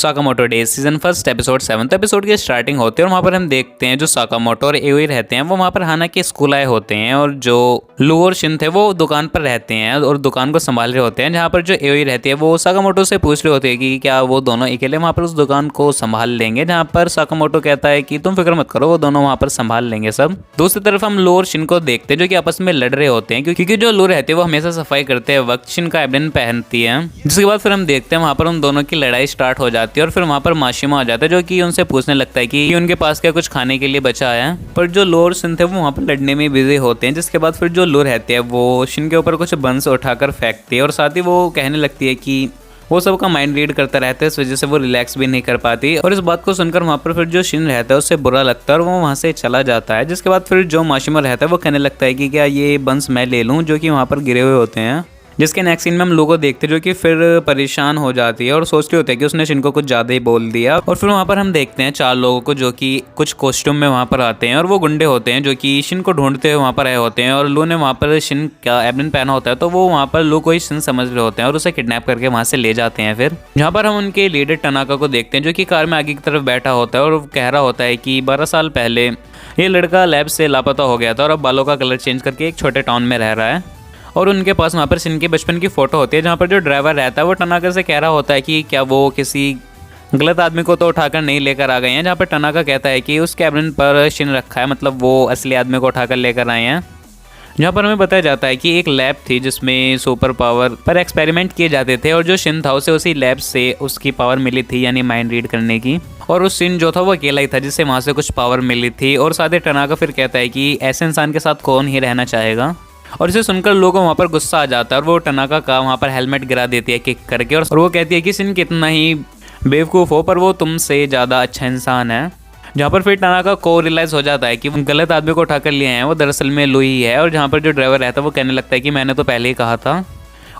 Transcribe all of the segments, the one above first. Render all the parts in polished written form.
Sakamoto days season first episode 7th episode की starting होती है और वहाँ पर हम देखते हैं जो साकामोटो और एओई रहते हैं वो वहाँ पर हाना के स्कूल आए होते हैं और जो लू और शिन थे वो दुकान पर रहते हैं और दुकान को संभाल रहे होते हैं। जहाँ पर जो एओई रहती है वो साकामोटो से पूछ रही होती है कि क्या वो दोनों अकेले वहाँ पर उस दुकान को संभाल लेंगे, जहाँ पर साकामोटो कहता है कि तुम फिक्र मत करो, वो दोनों वहाँ पर संभाल लेंगे सब। दूसरी तरफ हम लू और शिन को देखते हैं जो कि आपस में लड़ रहे होते हैं क्योंकि जो लू रहती है वो हमेशा सफाई करते वक्त शिन का एब्डन पहनती है। जिसके बाद फिर हम देखते हैं वहाँ पर उन दोनों की लड़ाई स्टार्ट हो जाती है और फिर वहाँ पर माशिमा आ जाता है जो कि उनसे पूछने लगता है कि उनके पास क्या कुछ खाने के लिए बचा है। पर जो लू और शिन थे वो वहाँ पर लड़ने में बिजी होते हैं। जिसके बाद फिर जो लू रहती है वो शिन के ऊपर कुछ बंस उठाकर फेंकती है और साथ ही वो कहने लगती है कि वो सबका माइंड रीड करता रहता है, इस वजह से वो रिलैक्स भी नहीं कर पाती। और इस बात को सुनकर वहाँ पर फिर जो शिन रहता है उससे बुरा लगता है और वो वहाँ से चला जाता है। जिसके बाद फिर जो माशिमा रहता है वो कहने लगता है कि क्या ये बंस मैं ले लूँ, जो कि वहाँ पर गिरे हुए होते हैं। जिसके नेक्स्ट सीन में हम लोगों को देखते हैं जो कि फिर परेशान हो जाती है और सोचती होती है कि उसने शिन को कुछ ज़्यादा ही बोल दिया। और फिर वहाँ पर हम देखते हैं 4 लोगों को जो कि कुछ कॉस्ट्यूम में वहाँ पर आते हैं और वो गुंडे होते हैं जो कि शिन को ढूंढते हुए वहाँ पर आए होते हैं। और लू ने वहाँ पर शिन का एब्डन पहना होता है तो वो वहाँ पर लू को ही शिन समझ रहे होते हैं और उसे किडनैप करके वहाँ से ले जाते हैं। फिर जहाँ पर हम उनके लीडर टनाका को देखते हैं जो कि कार में आगे की तरफ बैठा होता है और कह रहा होता है कि 12 साल पहले ये लड़का लैब से लापता हो गया था और अब बालों का कलर चेंज करके एक छोटे टाउन में रह रहा है। और उनके पास वहाँ पर शिन के बचपन की फ़ोटो होती है जहाँ पर जो ड्राइवर रहता है वो टनाका से कह रहा होता है कि क्या वो किसी गलत आदमी को तो उठाकर नहीं लेकर आ गए हैं। जहाँ पर टनाका कहता है कि उस कैबिन पर शिन रखा है, मतलब वो असली आदमी को उठाकर लेकर आए हैं। जहाँ पर हमें बताया जाता है कि एक लैब थी जिसमें सुपर पावर पर एक्सपेरिमेंट किए जाते थे और जो शिन था उसे उसी लैब से उसकी पावर मिली थी, यानी माइंड रीड करने की। और उस शिन जो था वो अकेला ही था जिससे वहाँ से कुछ पावर मिली थी। और साथ ही टनाका फिर कहता है कि ऐसे इंसान के साथ कौन ही रहना चाहेगा। और इसे सुनकर लोगों को वहाँ पर गुस्सा आ जाता है और वो टनाका का वहाँ पर हेलमेट गिरा देती है किक करके और वो कहती है कि शिन कितना ही बेवकूफ़ हो पर वो तुमसे ज़्यादा अच्छा इंसान है। जहाँ पर फिर टनाका को रियलाइज़ हो जाता है कि वो गलत आदमी को उठाकर लिए हैं, वो दरअसल में लू ही है। और जहाँ पर जो ड्राइवर रहता है वो कहने लगता है कि मैंने तो पहले ही कहा था।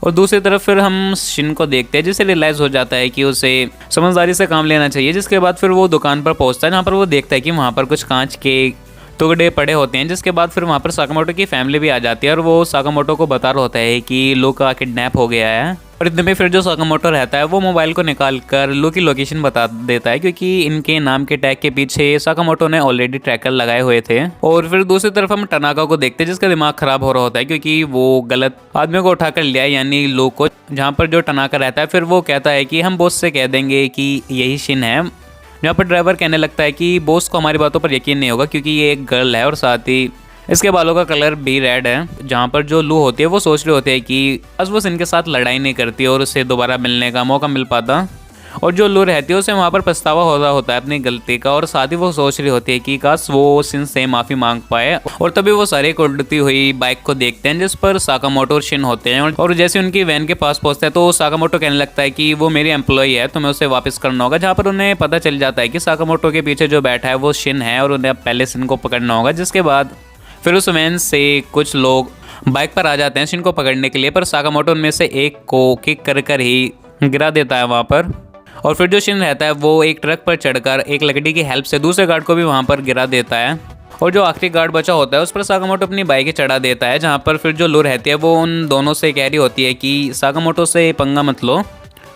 और दूसरी तरफ फिर हम शिन को देखते हैं जिसे रियलाइज़ हो जाता है कि उसे समझदारी से काम लेना चाहिए। जिसके बाद फिर वो दुकान पर पहुँचता है जहाँ पर वो देखता है कि वहाँ पर कुछ कांच के टुकड़े पड़े होते हैं। जिसके बाद फिर वहाँ पर साकामोटो की फैमिली भी आ जाती है और वो साकामोटो को बता रहा होता है कि लू का किडनैप हो गया है। और इतने में फिर जो साकामोटो रहता है वो मोबाइल को निकाल कर लू की लोकेशन बता देता है क्योंकि इनके नाम के टैग के पीछे साकामोटो ने ऑलरेडी ट्रैकर लगाए हुए थे। और फिर दूसरी तरफ हम टनाका को देखते हैं जिसका दिमाग खराब हो रहा होता है क्योंकि वो गलत आदमी को उठाकर लिया यानी लू को। जहाँ पर जो टनाका रहता है फिर वो कहता है कि हम बॉस से कह देंगे कि यही शिन है। यहाँ पर ड्राइवर कहने लगता है कि बॉस को हमारी बातों पर यकीन नहीं होगा क्योंकि ये एक गर्ल है और साथ ही इसके बालों का कलर भी रेड है। जहाँ पर जो लू होती है वो सोच रही होती है कि बस वो इनके साथ लड़ाई नहीं करती और उससे दोबारा मिलने का मौका मिल पाता। और जो लू रहती है उसे वहाँ पर पछतावा हो रहा होता है अपनी गलती का और साथ ही वो सोच रही होती है कि काश वो शिन से माफ़ी मांग पाए। और तभी वो सारे उड़ती हुई बाइक को देखते हैं जिस पर साकामोटो और शिन होते हैं। और जैसे उनकी वैन के पास पहुँचता है तो साकामोटो कहने लगता है कि वो मेरी एम्प्लॉई है, तुम्हें उसे वापस करना होगा। जहाँ पर उन्हें पता चल जाता है कि साकामोटो के पीछे जो बैठा है वो शिन है और उन्हें पहले शिन को पकड़ना होगा। जिसके बाद फिर उस वैन से कुछ लोग बाइक पर आ जाते हैं शिन को पकड़ने के लिए, पर साकामोटो उनमें से एक को किक कर कर ही गिरा देता है वहाँ पर। और फिर जो शिन रहता है वो एक ट्रक पर चढ़कर एक लकड़ी की हेल्प से दूसरे गार्ड को भी वहाँ पर गिरा देता है। और जो आखिरी गार्ड बचा होता है उस पर साकामोटो अपनी बाइक चढ़ा देता है। जहाँ पर फिर जो लू रहती है वो उन दोनों से कह रही होती है कि साकामोटो से पंगा मत लो,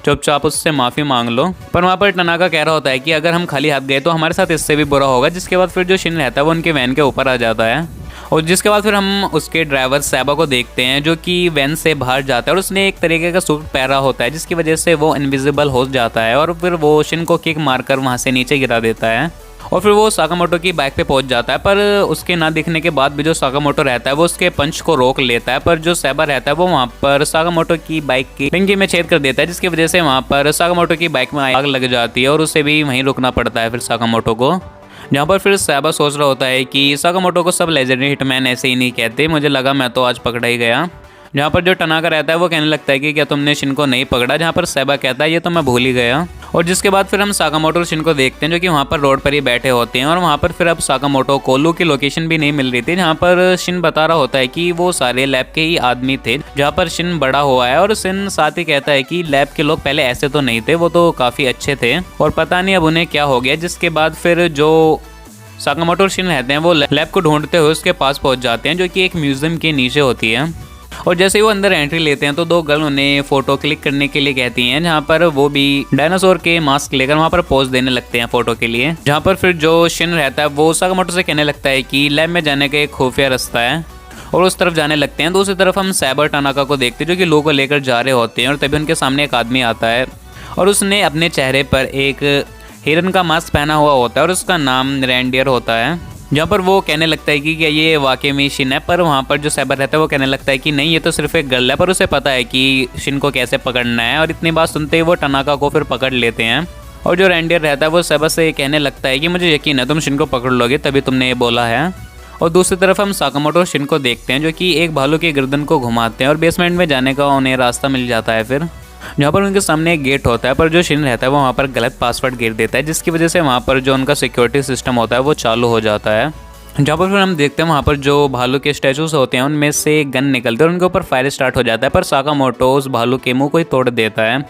चुपचाप उससे माफ़ी मांग लो। पर वहाँ पर टनाका कह रहा होता है कि अगर हम खाली हाथ गए तो हमारे साथ इससे भी बुरा होगा। जिसके बाद फिर जो शिन रहता है वो उनके वैन के ऊपर आ जाता है। और जिसके बाद फिर हम उसके ड्राइवर सैबा को देखते हैं जो कि वैन से बाहर जाता है और उसने एक तरीके का सूट पहना होता है जिसकी वजह से वो इनविजिबल हो जाता है। और फिर वो शिन को किक मारकर वहाँ से नीचे गिरा देता है। और फिर वो साकामोटो की बाइक पे पहुंच जाता है, पर उसके ना दिखने के बाद भी जो साकामोटो रहता है वो उसके पंच को रोक लेता है। पर जो सैबा रहता है वो वहाँ पर साकामोटो की बाइक की डिंगी में छेद कर देता है जिसकी वजह से वहाँ पर साकामोटो की बाइक में आग लग जाती है और उसे भी वहीं रुकना पड़ता है फिर साकामोटो को। जहाँ पर फिर सैबा सोच रहा होता है कि साकामोटो को सब लेजेंडरी हिटमैन ऐसे ही नहीं कहते, मुझे लगा मैं तो आज पकड़ा ही गया। जहाँ पर जो टनाका रहता है वो कहने लगता है कि क्या तुमने शिन को नहीं पकड़ा, जहाँ पर सैबा कहता है ये तो मैं भूल ही गया। और जिसके बाद फिर हम साकामोटो और शिन को देखते हैं जो कि वहाँ पर रोड पर ही बैठे होते हैं। और वहाँ पर फिर अब साकामोटो को लू की लोकेशन भी नहीं मिल रही थी, जहाँ पर शिन बता रहा होता है कि वो सारे लैब के ही आदमी थे जहाँ पर शिन बड़ा हुआ है। और शिन साथ ही कहता है कि लैब के लोग पहले ऐसे तो नहीं थे, वो तो काफ़ी अच्छे थे और पता नहीं अब उन्हें क्या हो गया। जिसके बाद फिर जो साकामोटो और शिन रहते हैं वो लैब को ढूंढते हुए उसके पास पहुँच जाते हैं जो कि एक म्यूजियम के नीचे होती है। और जैसे ही वो अंदर एंट्री लेते हैं तो दो गर्ल उन्हें फोटो क्लिक करने के लिए कहती हैं, जहाँ पर वो भी डायनासोर के मास्क लेकर वहाँ पर पोज देने लगते हैं फोटो के लिए। जहाँ पर फिर जो शिन रहता है वो साकामोटो से कहने लगता है कि लैब में जाने का एक खुफिया रास्ता है और उस तरफ जाने लगते हैं। दूसरी तरफ हम साइबर टनाका को देखते हैं जो कि लो को लेकर जा रहे होते हैं और तभी उनके सामने एक आदमी आता है और उसने अपने चेहरे पर एक हिरन का मास्क पहना हुआ होता है और उसका नाम रेंडियर होता है। जहाँ पर वो कहने लगता है कि क्या ये वाकई में शिन है, पर वहाँ पर जो साइबर रहता है वो कहने लगता है कि नहीं, ये तो सिर्फ एक गर्ल है, पर उसे पता है कि शिन को कैसे पकड़ना है। और इतनी बात सुनते ही वो टनाका को फिर पकड़ लेते हैं और जो रेंडियर रहता है वो साइबर से कहने लगता है कि मुझे यकीन है तुम शिन को पकड़ लोगे, तभी तुमने ये बोला है। और दूसरी तरफ हम साकामोटो और शिन को देखते हैं जो कि एक भालू की गर्दन को घुमाते हैं और बेसमेंट में जाने का उन्हें रास्ता मिल जाता है फिर, जहाँ पर उनके सामने एक गेट होता है, पर जो शिन रहता है वो वहाँ पर गलत पासवर्ड गिर देता है, जिसकी वजह से वहाँ पर जो उनका सिक्योरिटी सिस्टम होता है वो चालू हो जाता है। जहाँ पर फिर हम देखते हैं वहाँ पर जो भालू के स्टैचूज होते हैं उनमें से गन निकलते हैं और उनके ऊपर फायर स्टार्ट हो जाता है, पर साकामोटो उस भालू के मुंह को ही तोड़ देता है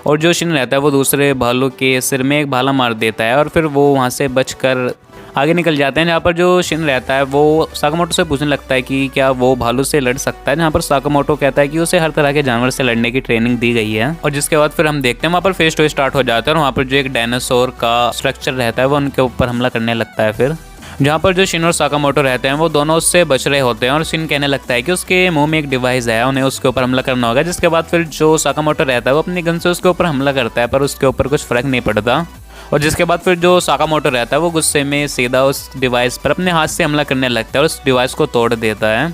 और जो शिन रहता है वो दूसरे भालू के सिर में एक भाला मार देता है और फिर वो वहाँ से बचकर आगे निकल जाते हैं। जहाँ पर जो शिन रहता है वो साकामोटो से पूछने लगता है कि क्या वो भालू से लड़ सकता है, जहाँ पर साकामोटो कहता है कि उसे हर तरह के जानवर से लड़ने की ट्रेनिंग दी गई है। और जिसके बाद फिर हम देखते हैं वहाँ पर फेस टू स्टार्ट हो जाता है और वहाँ पर जो एक डायनासोर का स्ट्रक्चर रहता है वो उनके ऊपर हमला करने लगता है फिर, जहाँ पर जो शिन और साकामोटो रहते हैं वो दोनों उससे बच रहे होते हैं और शिन कहने लगता है कि उसके मुंह में एक डिवाइस है, उन्हें उसके ऊपर हमला करना होगा। जिसके बाद फिर जो साकामोटो रहता है वो अपनी गन से उसके ऊपर हमला करता है, पर उसके ऊपर कुछ फर्क नहीं पड़ता। और जिसके बाद फिर जो साकामोटो रहता है वो गुस्से में सीधा उस डिवाइस पर अपने हाथ से हमला करने लगता है और उस डिवाइस को तोड़ देता है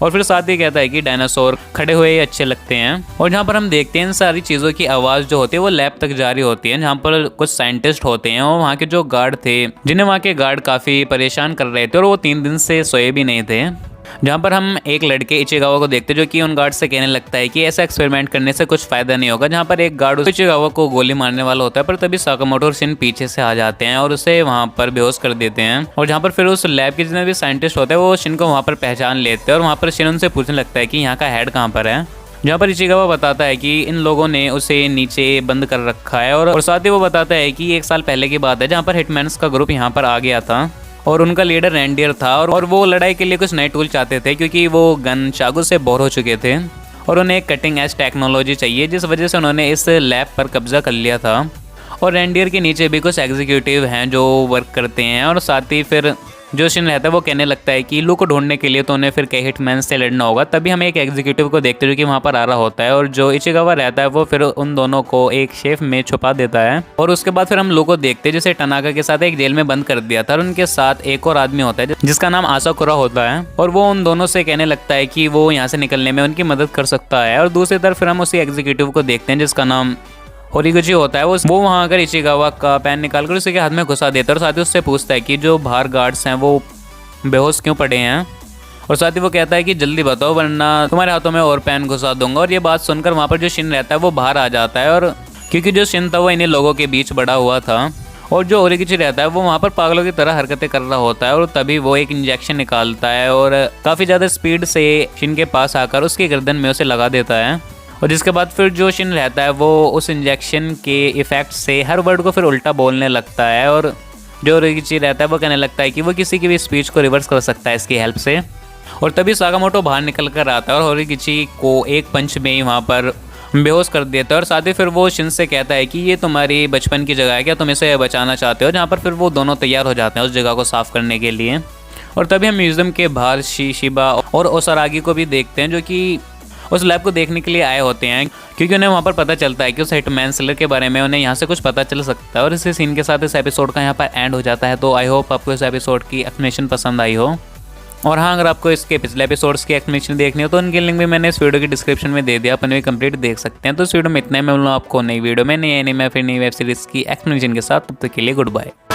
और फिर साथ ही कहता है कि डायनासोर खड़े हुए अच्छे लगते हैं। और जहाँ पर हम देखते हैं इन सारी चीज़ों की आवाज़ जो होती है वो लैब तक जारी होती है, जहाँ पर कुछ साइंटिस्ट होते हैं और वहाँ के जो गार्ड थे, जिन्हें वहाँ के गार्ड काफ़ी परेशान कर रहे थे और वो 3 दिन से सोए भी नहीं थे। जहाँ पर हम एक लड़के इचिगावा को देखते हैं जो कि उन गार्ड से कहने लगता है कि ऐसा एक्सपेरिमेंट करने से कुछ फायदा नहीं होगा। जहाँ पर एक गार्ड इचिगावा को गोली मारने वाला होता है, पर तभी साकामोटो और शिन पीछे से आ जाते हैं और उसे वहाँ पर बेहोश कर देते हैं। और जहाँ पर फिर उस लैब के जितने भी साइंटिस्ट होते हैं वो शिन को वहाँ पर पहचान लेते हैं और वहाँ पर शिन उनसे पूछने लगता है कि यहाँ का हेड कहाँ पर है, जहाँ पर इचिगावा बताता है कि इन लोगों ने उसे नीचे बंद कर रखा है। और साथ ही वो बताता है कि 1 साल पहले की बात है जहाँ पर हिटमैन्स का ग्रुप यहाँ पर आ गया था और उनका लीडर रेंडियर था और वो लड़ाई के लिए कुछ नए टूल चाहते थे क्योंकि वो गन चाकू से बोर हो चुके थे और उन्हें एक कटिंग एज टेक्नोलॉजी चाहिए, जिस वजह से उन्होंने इस लैब पर कब्जा कर लिया था। और रेंडियर के नीचे भी कुछ एग्जीक्यूटिव हैं जो वर्क करते हैं और साथ ही फिर जो शिन रहता है वो कहने लगता है कि लू को ढूंढने के लिए तो उन्हें फिर कई हिटमैन से लड़ना होगा। तभी हम एक एग्जीक्यूटिव को देखते हैं जो कि वहाँ पर आ रहा होता है और जो इचिगावा रहता है वो फिर उन दोनों को एक शेफ में छुपा देता है। और उसके बाद फिर हम लू को देखते हैं जिसे टनाका के साथ एक जेल में बंद कर दिया था और उनके साथ एक और आदमी होता है जिसका नाम आसाकुरा होता है और वो उन दोनों से कहने लगता है कि वो यहाँ से निकलने में उनकी मदद कर सकता है। और दूसरी तरफ फिर हम उसी एग्जीक्यूटिव को देखते हैं जिसका नाम होरिगुची होता है। वो वहाँ आकर इचिगावा का पेन निकालकर उसी के हाथ में घुसा देता है और साथ ही उससे पूछता है कि जो बाहर गार्ड्स हैं वो बेहोश क्यों पड़े हैं। और साथ ही वो कहता है कि जल्दी बताओ वरना तुम्हारे हाथों में और पेन घुसा दूंगा। और ये बात सुनकर वहाँ पर जो शिन रहता है वो बाहर आ जाता है और क्योंकि जो शिन था वो इन्हीं लोगों के बीच बड़ा हुआ था और जो होरिगुची रहता है वो वहाँ पर पागलों की तरह हरकतें कर रहा होता है और तभी वो एक इंजेक्शन निकालता है और काफ़ी ज़्यादा स्पीड से शिन के पास आकर उसकी गर्दन में उसे लगा देता है। और जिसके बाद फिर जो शिन रहता है वो उस इंजेक्शन के इफेक्ट से हर वर्ड को फिर उल्टा बोलने लगता है और जो होरिगुची रहता है वो कहने लगता है कि वो किसी की भी स्पीच को रिवर्स कर सकता है इसकी हेल्प से। और तभी साकामोटो बाहर निकल कर आता है और होरिगुची को एक पंच में ही वहाँ पर बेहोश कर देता है। और साथ ही फिर वो शिन से कहता है कि ये तुम्हारी बचपन की जगह है, क्या तुम इसे बचाना चाहते हो। जहाँ पर फिर वो दोनों तैयार हो जाते हैं उस जगह को साफ करने के लिए। और तभी हम म्यूजियम के बाहर शिबा और ओसारागी को भी देखते हैं जो कि उस लैब को देखने के लिए आए होते हैं क्योंकि उन्हें वहाँ पर पता चलता है कि उस हिटमैन सेलर के बारे में उन्हें यहाँ से कुछ पता चल सकता है। और इसी सीन के साथ इस एपिसोड का यहाँ पर एंड हो जाता है। तो आई होप आपको इस एपिसोड की एक्सप्लेनेशन पसंद आई हो। और हाँ, अगर आपको इसके पिछले एपिसोड्स की एक्सप्लेनेशन देखनी हो तो उनकी लिंक भी मैंने इस वीडियो की डिस्क्रिप्शन में दे दिया, अपन भी कंप्लीट देख सकते हैं। तो इस वीडियो में इतना ही, मैं मिलूँ आपको नई वीडियो में नई एनीमे फिर नई वेब सीरीज़ की एक्सप्लेनेशन के साथ। तब तक के लिए गुड बाय।